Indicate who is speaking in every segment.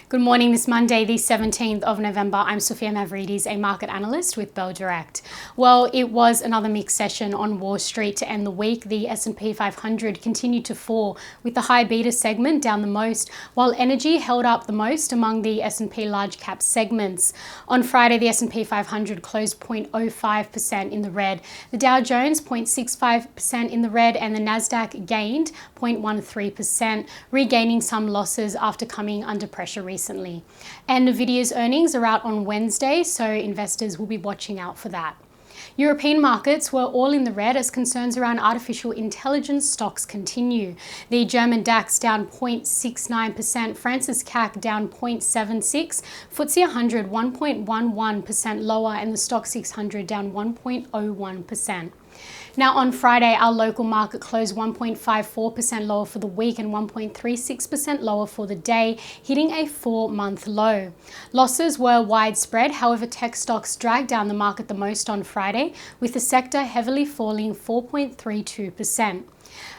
Speaker 1: Good morning, this Monday, the 17th of November. I'm Sophia Mavridis, a market analyst with Bell Direct. Well, it was another mixed session on Wall Street to end the week. The S&P 500 continued to fall, with the high beta segment down the most, while energy held up the most among the S&P large cap segments. On Friday, the S&P 500 closed 0.05% in the red. The Dow Jones 0.65% in the red, and the Nasdaq gained 0.13%, regaining some losses after coming under pressure recently. And Nvidia's earnings are out on Wednesday, so investors will be watching out for that. European markets were all in the red as concerns around artificial intelligence stocks continue. The German DAX down 0.69%, France's CAC down 0.76%, FTSE 100 1.11% lower, and the Stock 600 down 1.01%. Now on Friday, our local market closed 1.54% lower for the week and 1.36% lower for the day, hitting a 4-month low. Losses were widespread, however tech stocks dragged down the market the most on Friday, with the sector heavily falling 4.32%.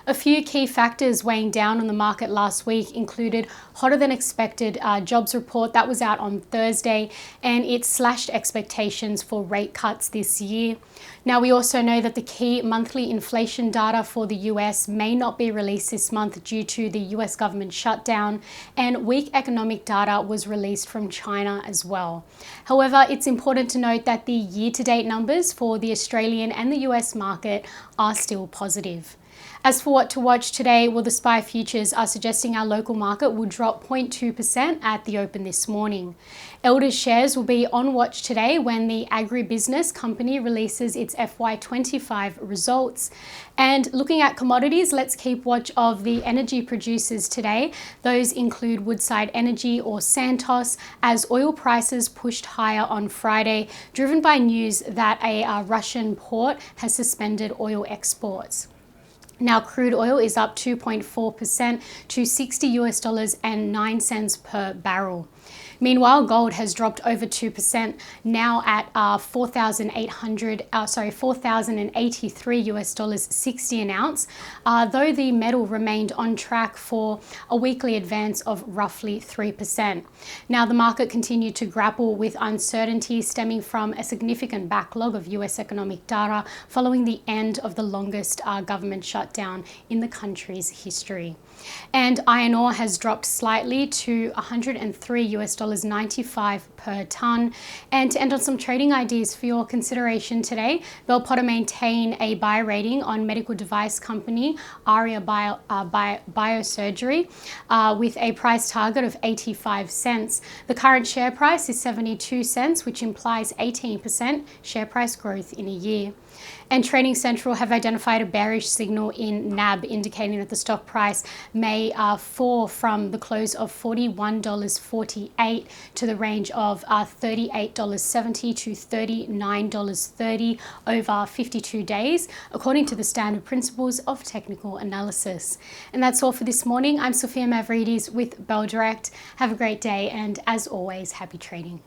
Speaker 1: A few key factors weighing down on the market last week included hotter than expected jobs report that was out on Thursday, and it slashed expectations for rate cuts this year. Now, we also know that the key monthly inflation data for the US may not be released this month due to the US government shutdown, and weak economic data was released from China as well. However, it's important to note that the year-to-date numbers for the Australian and the US market are still positive. As for what to watch today, well, the SPY futures are suggesting our local market will drop 0.2% at the open this morning. Elders shares will be on watch today when the agribusiness company releases its FY25 results. And looking at commodities, let's keep watch of the energy producers today. Those include Woodside Energy or Santos, as oil prices pushed higher on Friday, driven by news that a Russian port has suspended oil exports. Now, crude oil is up 2.4% to $60.09 per barrel. Meanwhile, gold has dropped over 2%, now at $4,083.60 an ounce, though the metal remained on track for a weekly advance of roughly 3%. Now, the market continued to grapple with uncertainty stemming from a significant backlog of US economic data following the end of the longest government shutdown in the country's history. And iron ore has dropped slightly to $103.95 per ton. And to end on some trading ideas for your consideration today, Bell Potter maintain a buy rating on medical device company Aria Biosurgery with a price target of 85 cents. The current share price is 72 cents, which implies 18% share price growth in a year. And Trading Central have identified a bearish signal in NAB, indicating that the stock price may fall from the close of $41.48 to the range of $38.70 to $39.30 over 52 days, according to the standard principles of technical analysis. And that's all for this morning. I'm Sophia Mavridis with Bell Direct. Have a great day, and as always, happy trading.